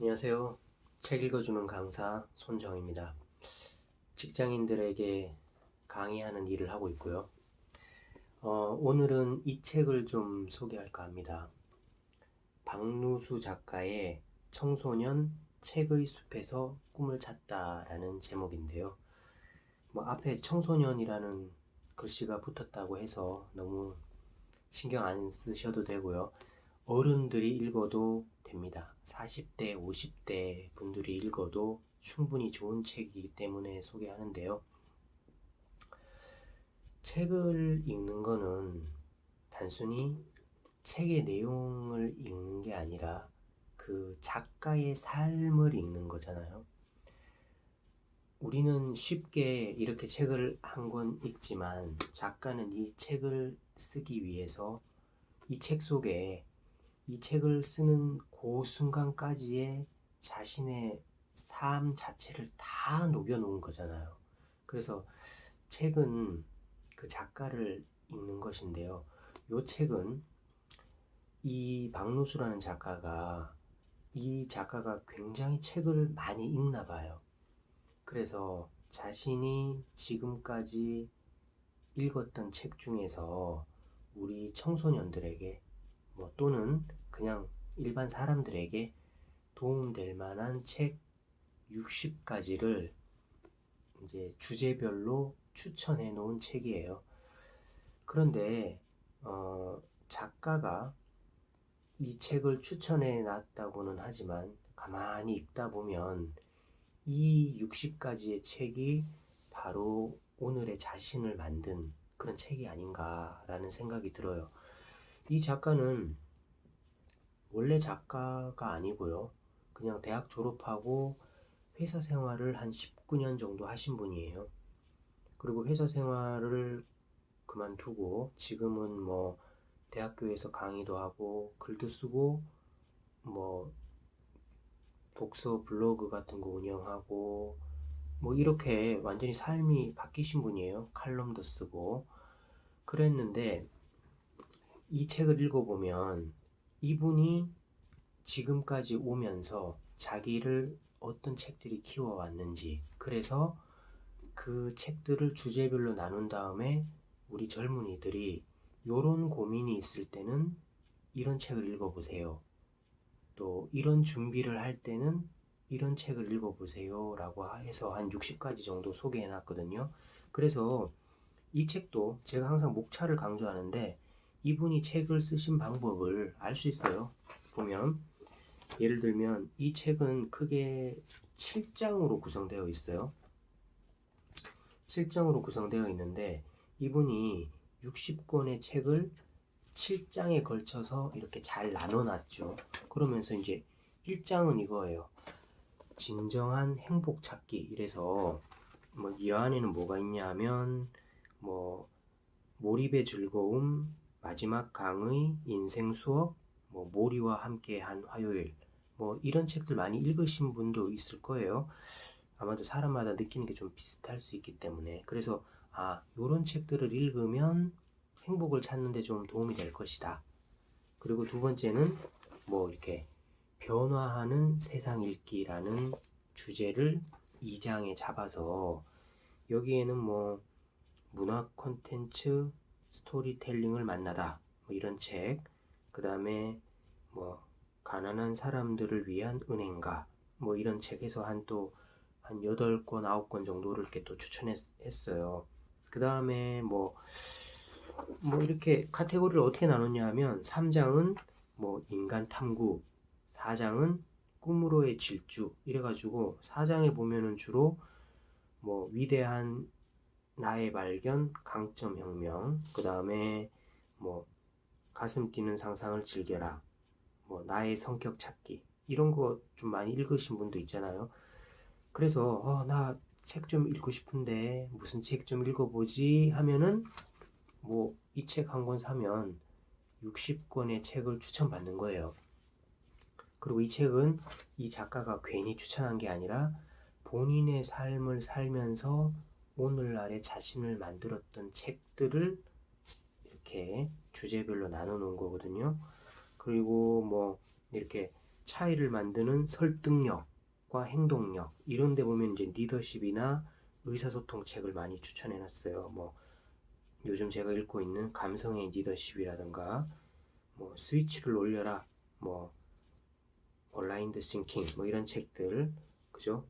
안녕하세요. 책 읽어주는 강사 손정입니다. 직장인들에게 강의하는 일을 하고 있고요. 오늘은 이 책을 좀 소개할까 합니다. 박누수 작가의 청소년 책의 숲에서 꿈을 찾다라는 제목인데요. 앞에 청소년이라는 글씨가 붙었다고 해서 너무 신경 안 쓰셔도 되고요. 어른들이 읽어도 됩니다. 40대, 50대 분들이 읽어도 충분히 좋은 책이기 때문에 소개하는데요. 책을 읽는 거는 단순히 책의 내용을 읽는 게 아니라 그 작가의 삶을 읽는 거잖아요. 우리는 쉽게 이렇게 책을 한 권 읽지만 작가는 이 책을 쓰기 위해서 이 책 속에 이 책을 쓰는 그 순간까지의 자신의 삶 자체를 다 녹여놓은 거잖아요. 그래서 책은 그 작가를 읽는 것인데요. 이 책은 이 박누수라는 작가가 굉장히 책을 많이 읽나 봐요. 그래서 자신이 지금까지 읽었던 책 중에서 우리 청소년들에게 또는 그냥 일반 사람들에게 도움될 만한 책 60가지를 이제 주제별로 추천해 놓은 책이에요. 그런데 작가가 이 책을 추천해 놨다고는 하지만 가만히 읽다 보면 이 60가지의 책이 바로 오늘의 자신을 만든 그런 책이 아닌가라는 생각이 들어요. 이 작가는 원래 작가가 아니고요. 그냥 대학 졸업하고 회사 생활을 한 19년 정도 하신 분이에요. 그리고 회사 생활을 그만두고 지금은 대학교에서 강의도 하고 글도 쓰고 뭐 독서 블로그 같은 거 운영하고 이렇게 완전히 삶이 바뀌신 분이에요. 칼럼도 쓰고 그랬는데 이 책을 읽어보면 이분이 지금까지 오면서 자기를 어떤 책들이 키워왔는지, 그래서 그 책들을 주제별로 나눈 다음에 우리 젊은이들이 이런 고민이 있을 때는 이런 책을 읽어보세요. 또 이런 준비를 할 때는 이런 책을 읽어보세요 라고 해서 한 60가지 정도 소개해 놨거든요. 그래서 이 책도 제가 항상 목차를 강조하는데 이분이 책을 쓰신 방법을 알 수 있어요. 보면 예를 들면 이 책은 크게 7장으로 구성되어 있어요. 7장으로 구성되어 있는데 이분이 60권의 책을 7장에 걸쳐서 이렇게 잘 나눠놨죠. 그러면서 이제 1장은 이거예요. 진정한 행복 찾기. 이래서 이 안에는 뭐가 있냐 하면 몰입의 즐거움, 마지막 강의, 인생 수업, 모리와 함께한 화요일, 이런 책들 많이 읽으신 분도 있을 거예요. 아마도 사람마다 느끼는 게 좀 비슷할 수 있기 때문에. 그래서 요런 책들을 읽으면 행복을 찾는 데 좀 도움이 될 것이다. 그리고 두 번째는 이렇게 변화하는 세상 읽기라는 주제를 2장에 잡아서 여기에는 문학 콘텐츠 스토리텔링을 만나다 이런 책, 그 다음에 가난한 사람들을 위한 은행가 이런 책에서 한 8권 9권 정도를 이렇게 또 추천했어요. 그 다음에 이렇게 카테고리를 어떻게 나눴냐 하면 3장은 인간 탐구, 4장은 꿈으로의 질주 이래가지고 4장에 보면은 주로 위대한 나의 발견, 강점 혁명, 그 다음에 가슴 뛰는 상상을 즐겨라, 나의 성격 찾기 이런 거 좀 많이 읽으신 분도 있잖아요. 그래서 나 책 좀 읽고 싶은데 무슨 책 좀 읽어보지 하면은 이 책 한 권 사면 60권의 책을 추천받는 거예요. 그리고 이 책은 이 작가가 괜히 추천한 게 아니라 본인의 삶을 살면서 오늘날의 자신을 만들었던 책들을 이렇게 주제별로 나눠 놓은 거거든요. 그리고 이렇게 차이를 만드는 설득력과 행동력 이런 데 보면 이제 리더십이나 의사소통 책을 많이 추천해 놨어요. 뭐 요즘 제가 읽고 있는 감성의 리더십이라든가 뭐 스위치를 올려라 뭐 얼라인드 싱킹 뭐 이런 책들 그죠?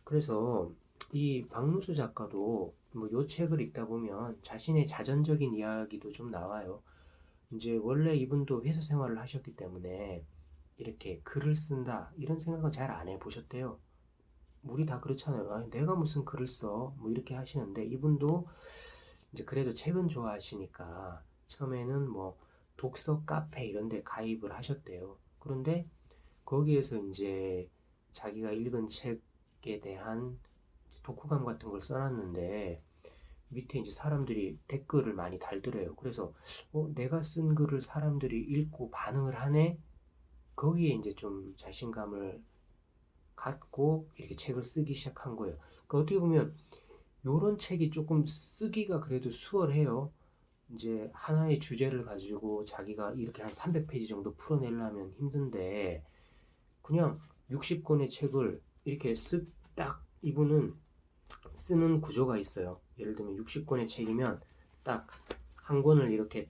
그래서 이 박누수 작가도 뭐 요 책을 읽다 보면 자신의 자전적인 이야기도 좀 나와요. 이제 원래 이분도 회사 생활을 하셨기 때문에 이렇게 글을 쓴다 이런 생각은 잘 안 해보셨대요. 우리 다 그렇잖아요. 아, 내가 무슨 글을 써? 뭐 이렇게 하시는데 이분도 이제 그래도 책은 좋아하시니까 처음에는 뭐 독서 카페 이런 데 가입을 하셨대요. 그런데 거기에서 이제 자기가 읽은 책에 대한 독후감 같은 걸 써놨는데 밑에 이제 사람들이 댓글을 많이 달더래요. 그래서 내가 쓴 글을 사람들이 읽고 반응을 하네? 거기에 이제 좀 자신감을 갖고 이렇게 책을 쓰기 시작한 거예요. 그러니까 어떻게 보면 요런 책이 조금 쓰기가 그래도 수월해요. 이제 하나의 주제를 가지고 자기가 이렇게 한 300페이지 정도 풀어내려면 힘든데 그냥 60권의 책을 이렇게 딱 이분은 쓰는 구조가 있어요. 예를 들면 60권의 책이면 딱 한 권을 이렇게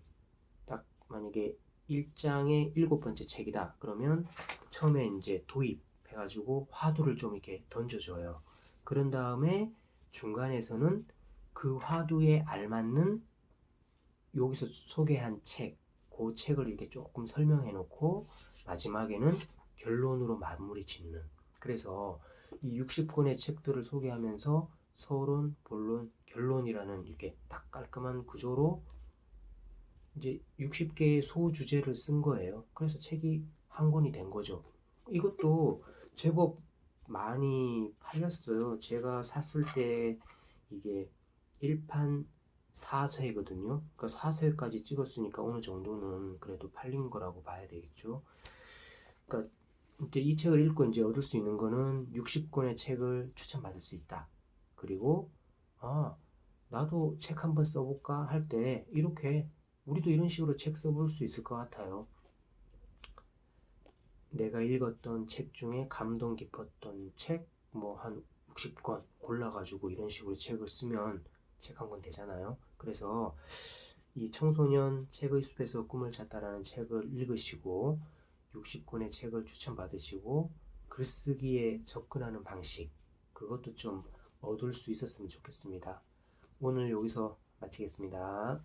딱 만약에 1장의 7번째 책이다. 그러면 처음에 이제 도입해가지고 화두를 좀 이렇게 던져줘요. 그런 다음에 중간에서는 그 화두에 알맞는 여기서 소개한 책, 그 책을 이렇게 조금 설명해 놓고 마지막에는 결론으로 마무리 짓는. 그래서 이 60권의 책들을 소개하면서 서론, 본론, 결론이라는 이렇게 딱 깔끔한 구조로 이제 60개의 소주제를 쓴 거예요. 그래서 책이 한 권이 된 거죠. 이것도 제법 많이 팔렸어요. 제가 샀을 때 이게 1판 4쇄거든요. 그러니까 4쇄까지 찍었으니까 어느 정도는 그래도 팔린 거라고 봐야 되겠죠. 그러니까 이제 이 책을 읽고 이제 얻을 수 있는 거는 60권의 책을 추천받을 수 있다. 그리고 아, 나도 책 한번 써볼까 할 때 이렇게 우리도 이런 식으로 책 써볼 수 있을 것 같아요. 내가 읽었던 책 중에 감동 깊었던 책 뭐 한 60권 골라가지고 이런 식으로 책을 쓰면 책 한 권 되잖아요. 그래서 이 청소년 책의 숲에서 꿈을 찾다라는 책을 읽으시고 60권의 책을 추천받으시고 글쓰기에 접근하는 방식 그것도 좀 얻을 수 있었으면 좋겠습니다. 오늘 여기서 마치겠습니다.